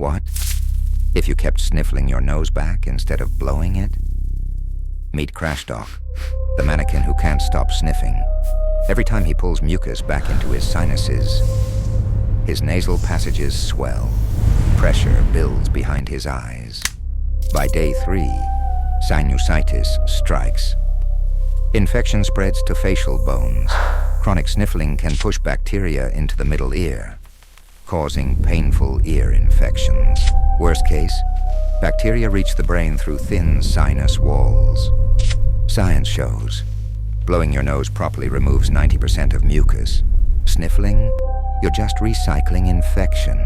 What if you kept sniffling your nose back instead of blowing it? Meet CrashDoc, the mannequin who can't stop sniffing. Every time he pulls mucus back into his sinuses, his nasal passages swell. Pressure builds behind his eyes. By day 3, sinusitis strikes. Infection spreads to facial bones. Chronic sniffling can push bacteria into the middle ear, causing painful ear infections. Worst case, bacteria reach the brain through thin sinus walls. Science shows blowing your nose properly removes 90% of mucus. Sniffling, you're just recycling infection.